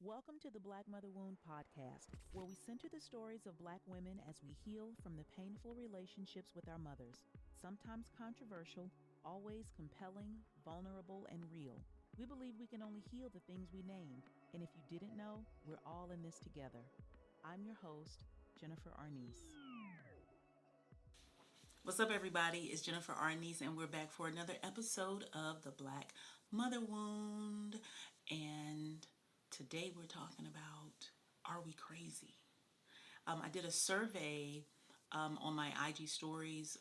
Welcome to the Black Mother Wound podcast, where we center the stories of Black women as we heal from the painful relationships with our mothers. Sometimes controversial, always compelling, vulnerable, and real. We believe we can only heal the things we named, and if you didn't know, we're all in this together. I'm your host, Jennifer Arnice. What's up, everybody? It's Jennifer Arnice, and we're back for another episode of the Black Mother Wound. And today we're talking about, are we crazy? I did a survey on my IG stories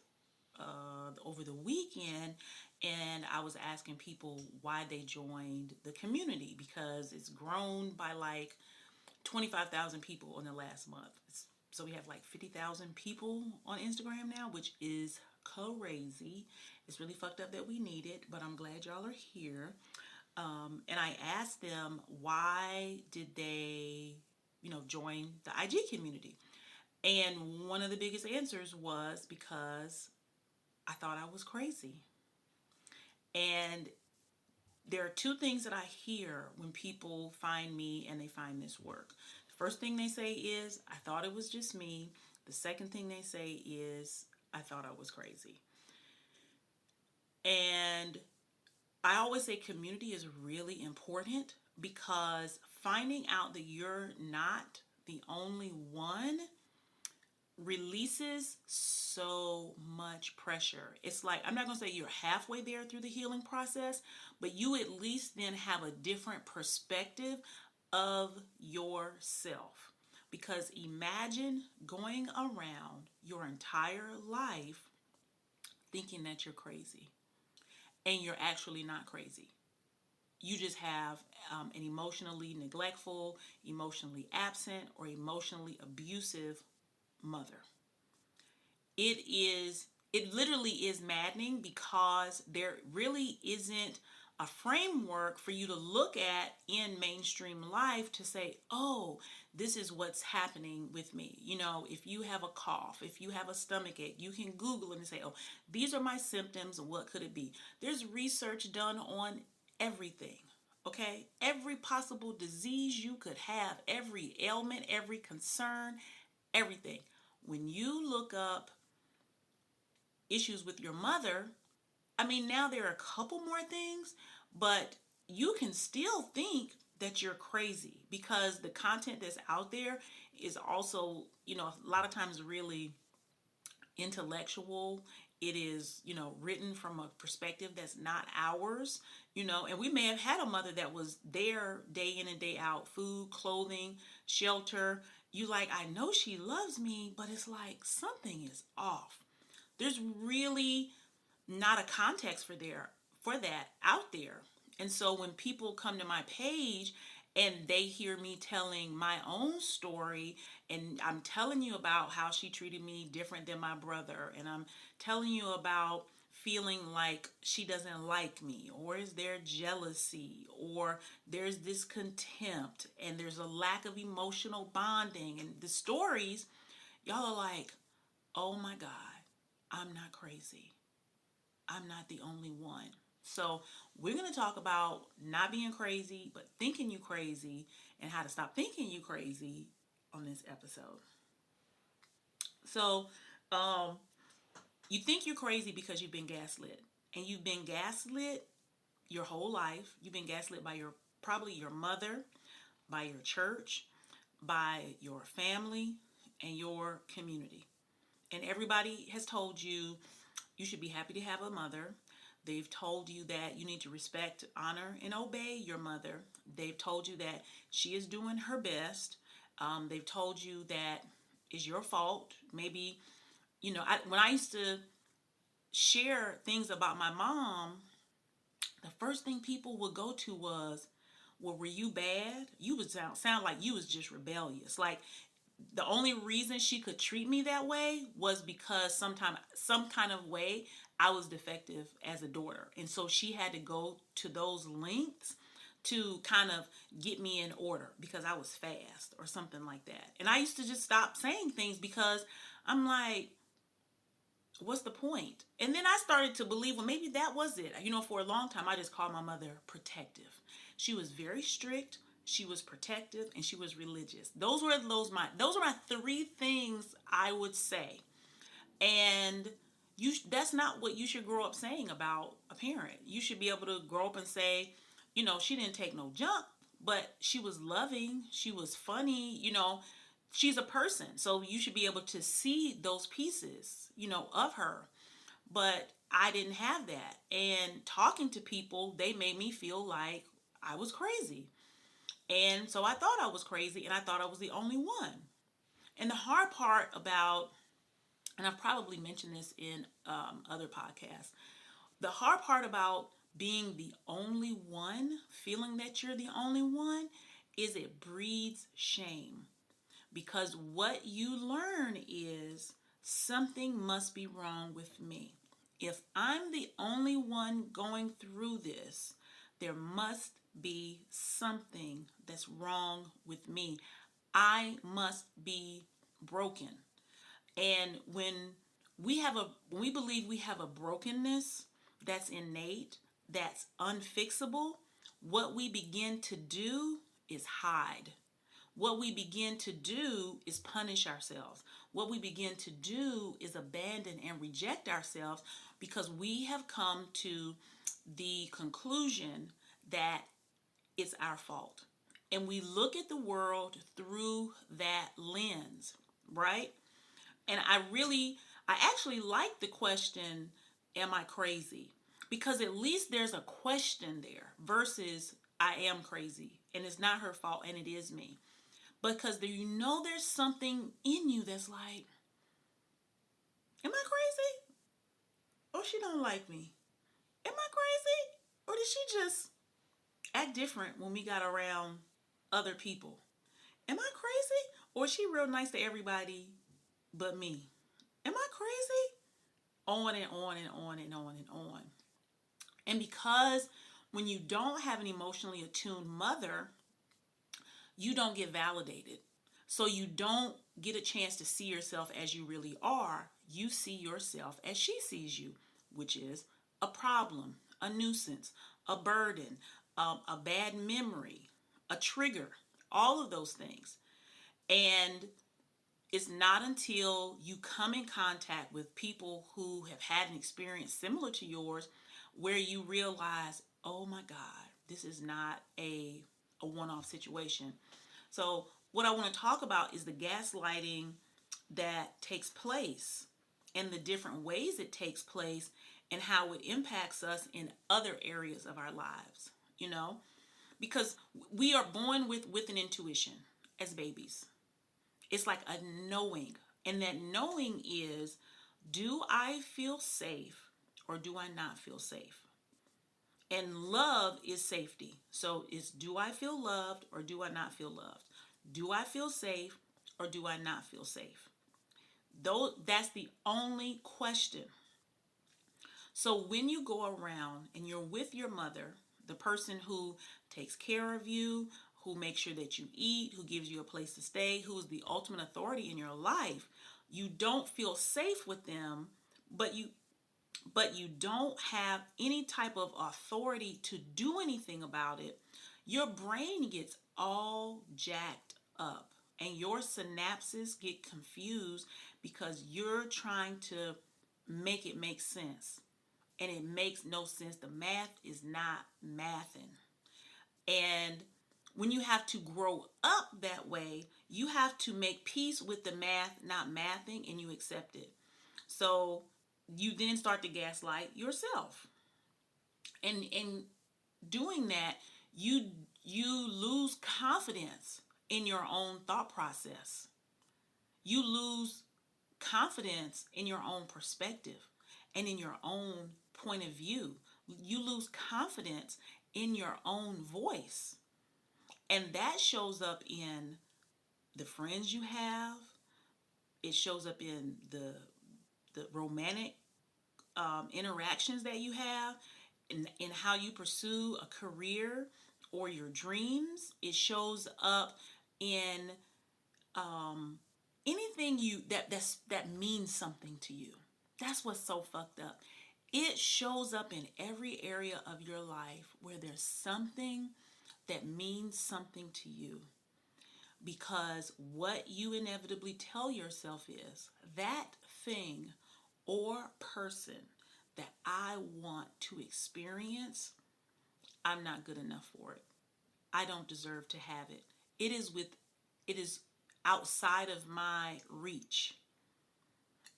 over the weekend, and I was asking people why they joined the community because it's grown by like 25,000 people in the last month. So we have like 50,000 people on Instagram now, which is crazy. It's really fucked up that we need it, but I'm glad y'all are here. And I asked them why did they, join the IG community. And one of the biggest answers was because I thought I was crazy. And there are two things that I hear when people find me and they find this work. The first thing they say is, I thought it was just me. The second thing they say is, I thought I was crazy. And I always say community is really important because finding out that you're not the only one releases so much pressure. It's like, I'm not going to say you're halfway there through the healing process, but you at least then have a different perspective of yourself. Because imagine going around your entire life thinking that you're crazy and you're actually not crazy. You just have an emotionally neglectful, emotionally absent, or emotionally abusive mother. It literally is maddening because there really isn't a framework for you to look at in mainstream life to say, oh, this is what's happening with me. If you have a cough, if you have a stomach ache, you can Google it and say, oh, these are my symptoms. What could it be? There's research done on everything. Okay? Every possible disease you could have, every ailment, every concern, everything. When you look up issues with your mother, I mean, now there are a couple more things, but you can still think that you're crazy because the content that's out there is also, a lot of times really intellectual. It is, written from a perspective that's not ours, and we may have had a mother that was there day in and day out, food, clothing, shelter. You like, I know she loves me, but it's like something is off. There's really not a context for that out there. And so when people come to my page and they hear me telling my own story and I'm telling you about how she treated me different than my brother, and I'm telling you about feeling like she doesn't like me, or is there jealousy, or there's this contempt, and there's a lack of emotional bonding, and the stories, y'all are like, oh my God, I'm not crazy. I'm not the only one. So we're going to talk about not being crazy, but thinking you crazy, and how to stop thinking you crazy on this episode. So you think you're crazy because you've been gaslit. And you've been gaslit your whole life. You've been gaslit by probably your mother, by your church, by your family, and your community. And everybody has told you you should be happy to have a mother. They've told you that you need to respect, honor, and obey your mother. They've told you that she is doing her best. They've told you that it's your fault. Maybe, when I used to share things about my mom, the first thing people would go to was, well, were you bad? You would sound like you was just rebellious. Like, the only reason she could treat me that way was because some kind of way I was defective as a daughter. And so she had to go to those lengths to kind of get me in order because I was fast or something like that. And I used to just stop saying things because I'm like, what's the point? And then I started to believe, well, maybe that was it. For a long time, I just called my mother protective. She was very strict, she was protective, and she was religious. Those are my three things I would say. And that's not what you should grow up saying about a parent. You should be able to grow up and say, she didn't take no junk, but she was loving, she was funny, she's a person. So you should be able to see those pieces, of her. But I didn't have that. And talking to people, they made me feel like I was crazy. And so I thought I was crazy, and I thought I was the only one. And the hard part about, and I've probably mentioned this in other podcasts, the hard part about being the only one, feeling that you're the only one, is it breeds shame. Because what you learn is something must be wrong with me. If I'm the only one going through this, there must be something that's wrong with me. I must be broken. And when we believe we have a brokenness that's innate, that's unfixable, what we begin to do is hide. What we begin to do is punish ourselves. What we begin to do is abandon and reject ourselves because we have come to the conclusion that it's our fault. And we look at the world through that lens, right? And I actually like the question, am I crazy? Because at least there's a question there versus I am crazy and it's not her fault and it is me. Because there's something in you that's like, am I crazy? Or she don't like me? Am I crazy? Or did she just act different when we got around other people? Am I crazy? Or is she real nice to everybody but me? Am I crazy? On and on and on and on and on. And because when you don't have an emotionally attuned mother, you don't get validated. So you don't get a chance to see yourself as you really are. You see yourself as she sees you, which is a problem, a nuisance, a burden, a bad memory, a trigger, all of those things. And it's not until you come in contact with people who have had an experience similar to yours where you realize, oh my God, this is not a one-off situation. So what I want to talk about is the gaslighting that takes place and the different ways it takes place and how it impacts us in other areas of our lives, because we are born with an intuition as babies. It's like a knowing. And that knowing is, do I feel safe or do I not feel safe? And love is safety. So it's, do I feel loved or do I not feel loved? Do I feel safe or do I not feel safe? That's the only question. So when you go around and you're with your mother, the person who takes care of you, who makes sure that you eat, who gives you a place to stay, who's the ultimate authority in your life, you don't feel safe with them, but you don't have any type of authority to do anything about it. Your brain gets all jacked up and your synapses get confused because you're trying to make it make sense. And it makes no sense. The math is not mathing. And when you have to grow up that way, you have to make peace with the math not mathing, and you accept it. So you then start to gaslight yourself. And in doing that, you lose confidence in your own thought process. You lose confidence in your own perspective and in your own point of view. You lose confidence in your own voice. And that shows up in the friends you have. It shows up in the romantic interactions that you have, in how you pursue a career or your dreams. It shows up in anything that means something to you. That's what's so fucked up. It shows up in every area of your life where there's something that means something to you. Because what you inevitably tell yourself is that thing or person that I want to experience, I'm not good enough for it. I don't deserve to have it. It is outside of my reach.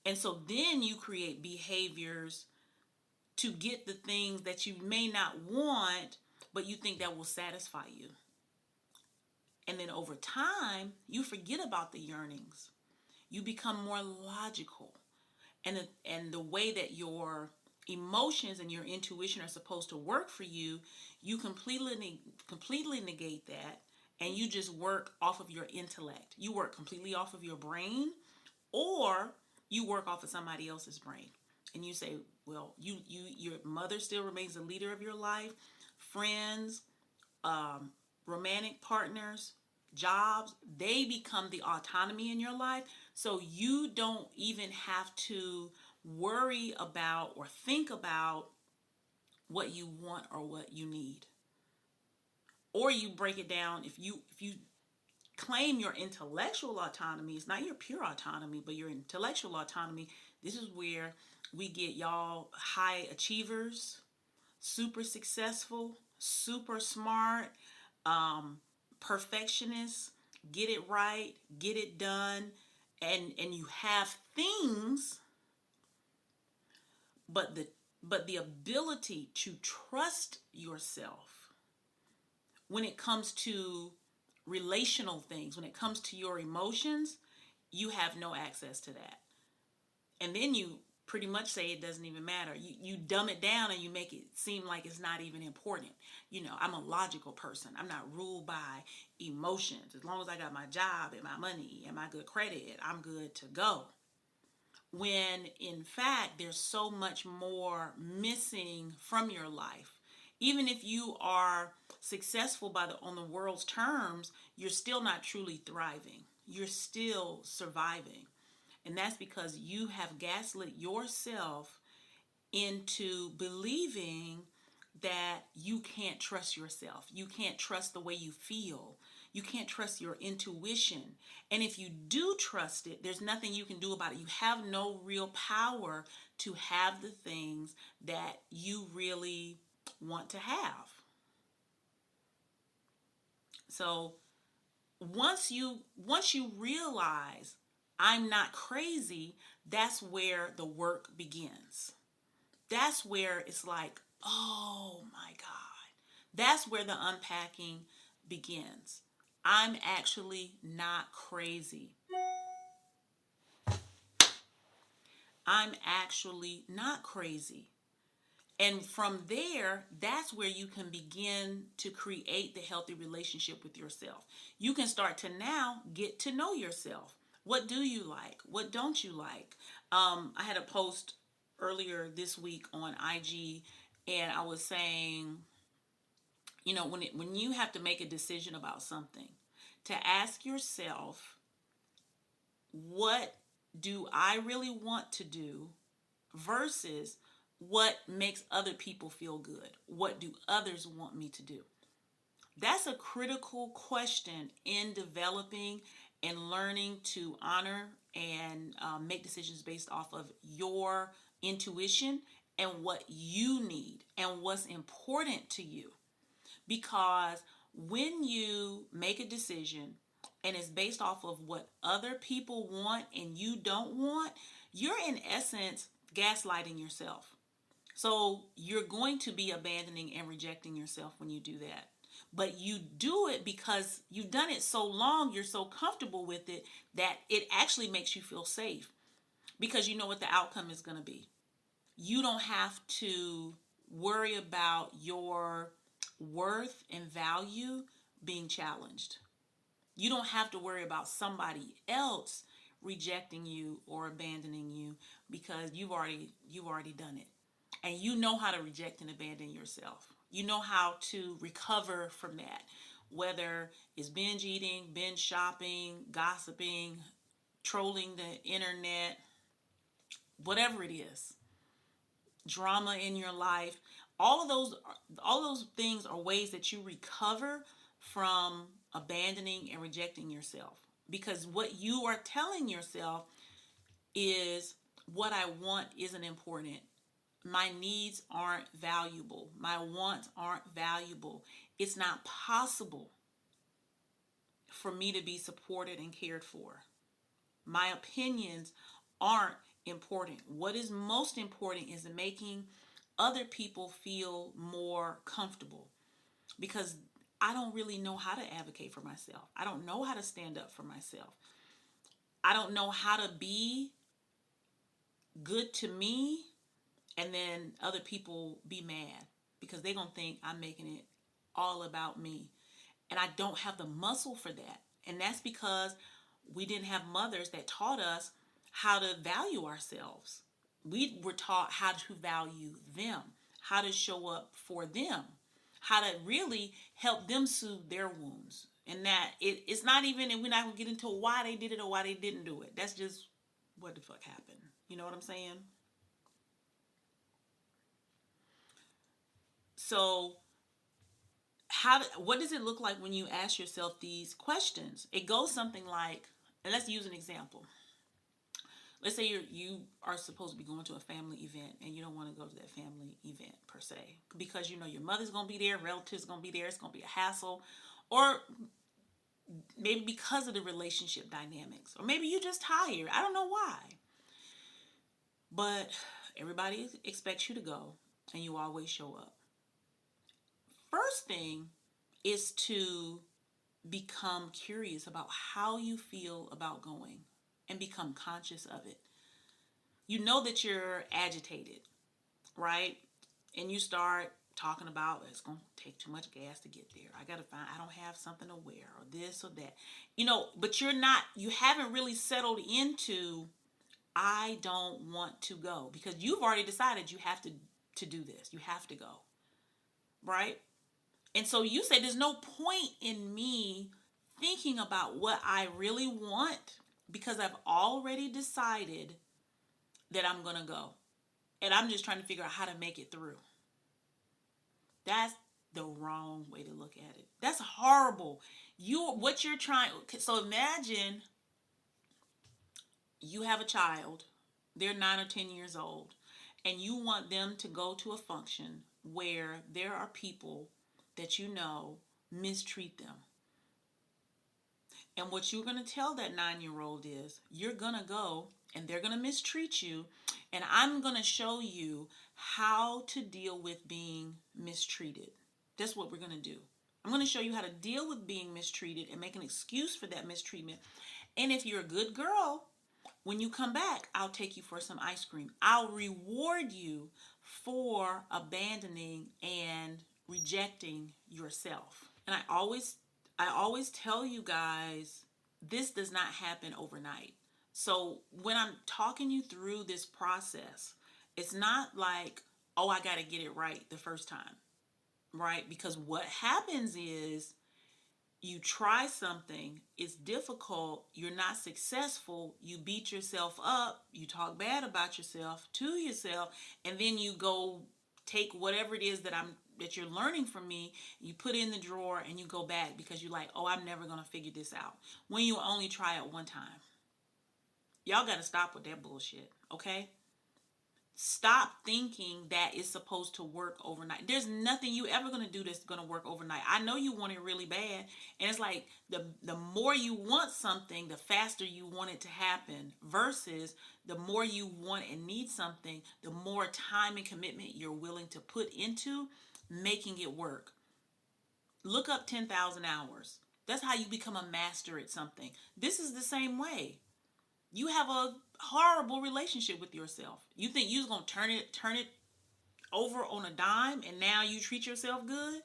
And so then you create behaviors to get the things that you may not want, but you think that will satisfy you. And then over time, you forget about the yearnings. You become more logical. And the way that your emotions and your intuition are supposed to work for you, you completely negate that, and you just work off of your intellect. You work completely off of your brain, or you work off of somebody else's brain. And you say, well, your mother still remains the leader of your life, friends, romantic partners, jobs, they become the autonomy in your life. So you don't even have to worry about or think about what you want or what you need. Or you break it down, if you claim your intellectual autonomy, it's not your pure autonomy, but your intellectual autonomy. This is where we get y'all high achievers, super successful, super smart, perfectionists, get it right, get it done, and you have things, but the ability to trust yourself when it comes to relational things, when it comes to your emotions, you have no access to that. And then you pretty much say it doesn't even matter. You dumb it down and you make it seem like it's not even important. I'm a logical person. I'm not ruled by emotions. As long as I got my job and my money and my good credit, I'm good to go. When in fact, there's so much more missing from your life. Even if you are successful on the world's terms, you're still not truly thriving. You're still surviving. And that's because you have gaslit yourself into believing that you can't trust yourself. You can't trust the way you feel. You can't trust your intuition. And if you do trust it, there's nothing you can do about it. You have no real power to have the things that you really want to have. So once you realize I'm not crazy, that's where the work begins. That's where it's like, oh my God. That's where the unpacking begins. I'm actually not crazy. I'm actually not crazy. And from there, that's where you can begin to create the healthy relationship with yourself. You can start to now get to know yourself. What do you like? What don't you like? I had a post earlier this week on IG, and I was saying, when you have to make a decision about something, to ask yourself, what do I really want to do versus what makes other people feel good? What do others want me to do? That's a critical question in developing and learning to honor and make decisions based off of your intuition and what you need and what's important to you. Because when you make a decision and it's based off of what other people want and you don't want, you're in essence gaslighting yourself. So you're going to be abandoning and rejecting yourself when you do that. But you do it because you've done it so long, you're so comfortable with it that it actually makes you feel safe. Because you know what the outcome is going to be. You don't have to worry about your worth and value being challenged. You don't have to worry about somebody else rejecting you or abandoning you because you've already done it. And you know how to reject and abandon yourself. You know how to recover from that. Whether it's binge eating, binge shopping, gossiping, trolling the internet, whatever it is. Drama in your life. All of those things are ways that you recover from abandoning and rejecting yourself. Because what you are telling yourself is, what I want isn't important. My needs aren't valuable. My wants aren't valuable. It's not possible for me to be supported and cared for. My opinions aren't important. What is most important is making other people feel more comfortable, because I don't really know how to advocate for myself. I don't know how to stand up for myself. I don't know how to be good to me and then other people be mad because they're going to think I'm making it all about me. And I don't have the muscle for that. And that's because we didn't have mothers that taught us how to value ourselves. We were taught how to value them, how to show up for them, how to really help them soothe their wounds. And that it's not even, and we're not going to get into why they did it or why they didn't do it. That's just what the fuck happened. You know what I'm saying? So, what does it look like when you ask yourself these questions? It goes something like, and let's use an example. Let's say you are supposed to be going to a family event and you don't want to go to that family event per se because you know your mother's going to be there, relatives going to be there, it's going to be a hassle, or maybe because of the relationship dynamics, or maybe you're just tired. I don't know why. But everybody expects you to go and you always show up. First thing is to become curious about how you feel about going and become conscious of it. You know that you're agitated, right? And you start talking about, it's going to take too much gas to get there. I don't have something to wear or this or that. But you haven't really settled into, I don't want to go, because you've already decided you have to do this. You have to go, right? And so you say, there's no point in me thinking about what I really want because I've already decided that I'm going to go. And I'm just trying to figure out how to make it through. That's the wrong way to look at it. That's horrible. So imagine you have a child, they're 9 or 10 years old, and you want them to go to a function where there are people that you know mistreat them. And what you're going to tell that 9-year-old is, you're going to go and they're going to mistreat you, and I'm going to show you how to deal with being mistreated. That's what we're going to do. I'm going to show you how to deal with being mistreated and make an excuse for that mistreatment. And if you're a good girl, when you come back, I'll take you for some ice cream. I'll reward you for abandoning and rejecting yourself. And I always tell you guys, this does not happen overnight. So when I'm talking you through this process, it's not like, oh, I got to get it right the first time, right? Because what happens is, you try something, it's difficult, you're not successful, you beat yourself up, you talk bad about yourself to yourself, and then you go take whatever it is that you're learning from me, you put it in the drawer and you go back because you're like, oh, I'm never going to figure this out. When you only try it one time. Y'all got to stop with that bullshit, okay? Stop thinking that it's supposed to work overnight. There's nothing you ever going to do that's going to work overnight. I know you want it really bad. And it's like the more you want something, the faster you want it to happen. Versus the more you want and need something, the more time and commitment you're willing to put into making it work. Look up 10,000 hours. That's how you become a master at something. This is the same way. You have a horrible relationship with yourself. You think you're going to turn it over on a dime and now you treat yourself good?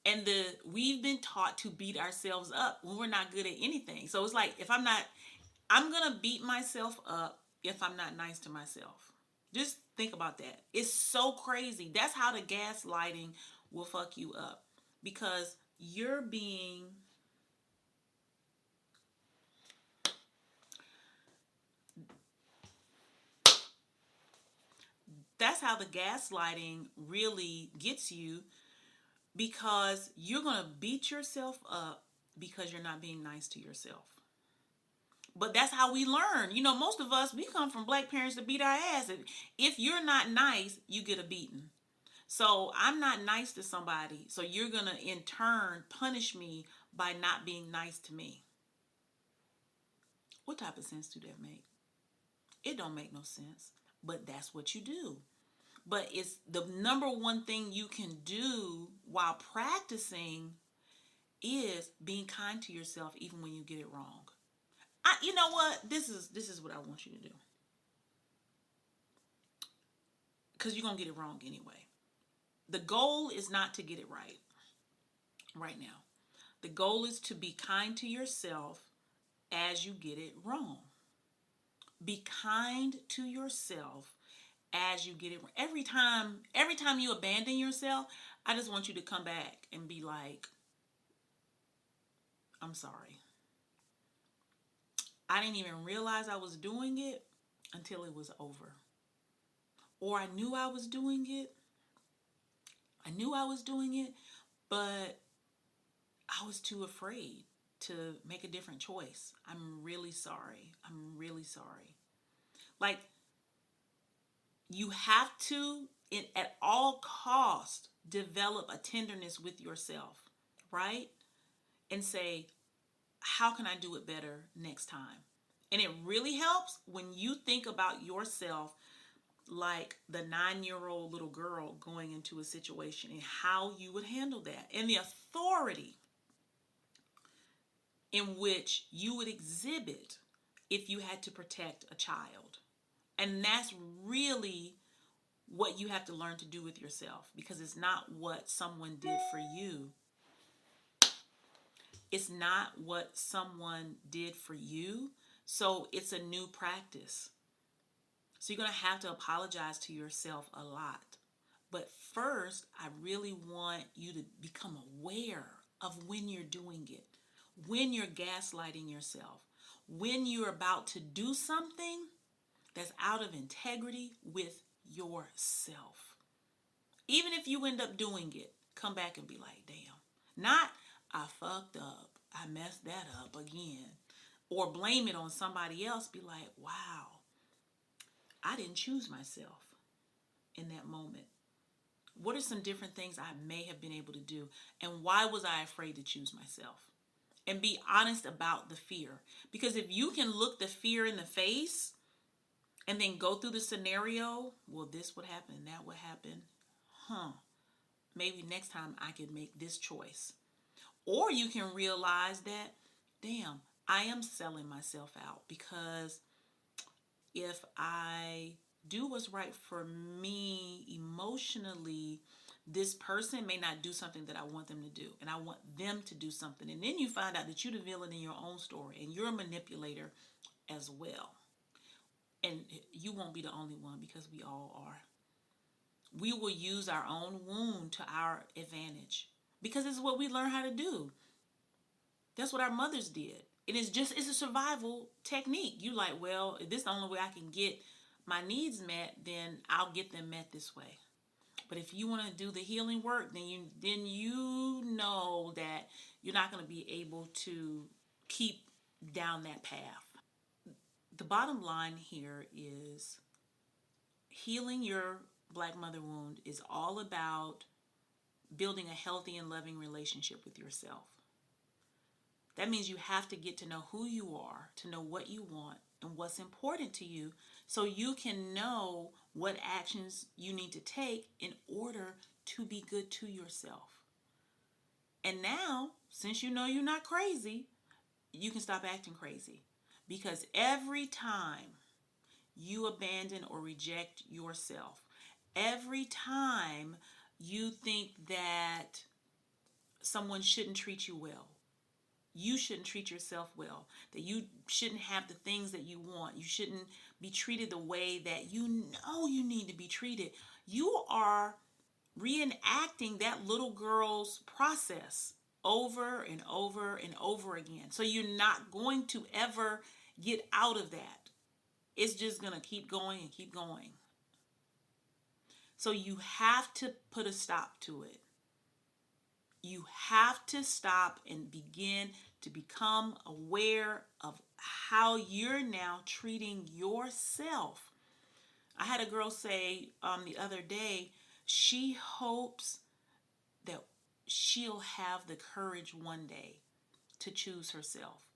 And we've been taught to beat ourselves up when we're not good at anything. So it's like, I'm going to beat myself up if I'm not nice to myself. Just think about that. It's so crazy. That's how the gaslighting will fuck you up, because that's how the gaslighting really gets you, because you're going to beat yourself up because you're not being nice to yourself. But that's how we learn. You know, most of us, we come from black parents to beat our ass. If you're not nice, you get a beating. So I'm not nice to somebody. So you're going to, in turn, punish me by not being nice to me. What type of sense do that make? It don't make no sense. But that's what you do. But it's the number one thing you can do while practicing is being kind to yourself even when you get it wrong. You know what? This is what I want you to do. Because you're going to get it wrong anyway. The goal is not to get it right now. The goal is to be kind to yourself as you get it wrong. Be kind to yourself as you get it wrong. Every time you abandon yourself, I just want you to come back and be like, I'm sorry. I didn't even realize I was doing it until it was over. Or I knew I was doing it. But I was too afraid to make a different choice. I'm really sorry. Like, you have to, at all costs, develop a tenderness with yourself, right? And say, how can I do it better next time? And it really helps when you think about yourself like the 9-year-old little girl going into a situation and how you would handle that, and the authority in which you would exhibit if you had to protect a child. And that's really what you have to learn to do with yourself, because it's not what someone did for you. It's not what someone did for you. So it's a new practice. So you're going to have to apologize to yourself a lot. But first, I really want you to become aware of when you're doing it, when you're gaslighting yourself, when you're about to do something that's out of integrity with yourself. Even if you end up doing it, come back and be like, damn. Not, I fucked up, I messed that up again. Or blame it on somebody else. Be like, wow, I didn't choose myself in that moment. What are some different things I may have been able to do? And why was I afraid to choose myself? And be honest about the fear. Because if you can look the fear in the face and then go through the scenario, well, this would happen, that would happen. Maybe next time I could make this choice. Or you can realize that, damn, I am selling myself out, because if I do what's right for me emotionally, this person may not do something that I want them to do, and I want them to do something. And then you find out that you're the villain in your own story, and you're a manipulator as well. And you won't be the only one, because we all are. We will use our own wound to our advantage, because it's what we learn how to do. That's what our mothers did. It's a survival technique. You like, well, if this is the only way I can get my needs met, then I'll get them met this way. But if you want to do the healing work, then you know that you're not going to be able to keep down that path. The bottom line here is healing your Black mother wound is all about building a healthy and loving relationship with yourself. That means you have to get to know who you are, to know what you want and what's important to you, so you can know what actions you need to take in order to be good to yourself. And now, since you know you're not crazy, you can stop acting crazy. Because every time you abandon or reject yourself, every time you think that someone shouldn't treat you well, you shouldn't treat yourself well, that you shouldn't have the things that you want, you shouldn't be treated the way that you know you need to be treated, you are reenacting that little girl's process over and over and over again. So you're not going to ever get out of that. It's just going to keep going and keep going. So you have to put a stop to it. You have to stop and begin to become aware of how you're now treating yourself. I had a girl say the other day, she hopes that she'll have the courage one day to choose herself.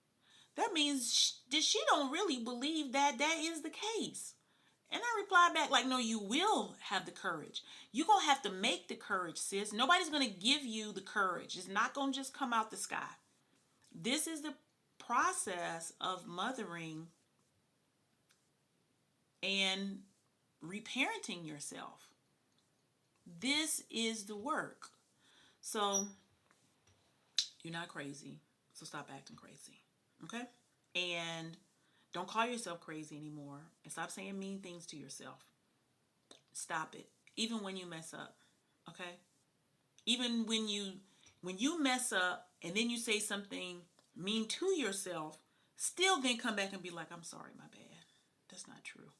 That means that she don't really believe that that is the case. And I replied back, like, no, you will have the courage. You're going to have to make the courage, sis. Nobody's going to give you the courage. It's not going to just come out the sky. This is the process of mothering and reparenting yourself. This is the work. So, you're not crazy. So, stop acting crazy. Okay? And don't call yourself crazy anymore. And stop saying mean things to yourself. Stop it. Even when you mess up. Okay? Even when you mess up and then you say something mean to yourself, still then come back and be like, I'm sorry, my bad. That's not true.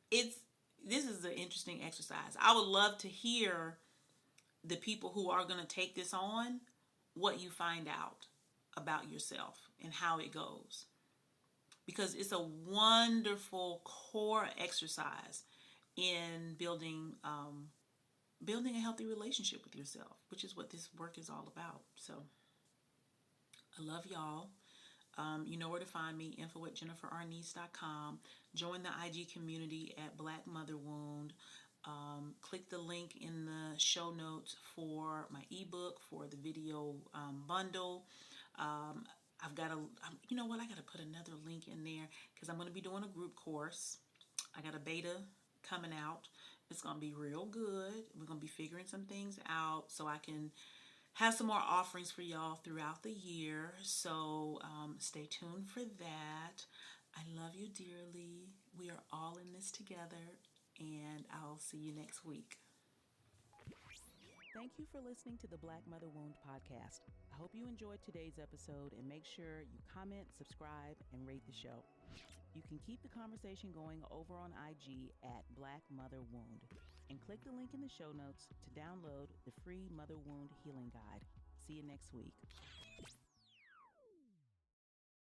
This is an interesting exercise. I would love to hear the people who are going to take this on, what you find out about yourself and how it goes. Because it's a wonderful core exercise in building a healthy relationship with yourself, which is what this work is all about. So I love y'all. You know where to find me, info@jenniferarnice.com. Join the IG community at Black Mother Wound. Click the link in the show notes for my ebook, for the video bundle. I've got you know what? I got to put another link in there because I'm going to be doing a group course. I got a beta coming out. It's going to be real good. We're going to be figuring some things out so I can have some more offerings for y'all throughout the year. So stay tuned for that. I love you dearly. We are all in this together, and I'll see you next week. Thank you for listening to the Black Mother Wound podcast. I hope you enjoyed today's episode and make sure you comment, subscribe, and rate the show. You can keep the conversation going over on IG at Black Mother Wound and click the link in the show notes to download the free Mother Wound Healing Guide. See you next week.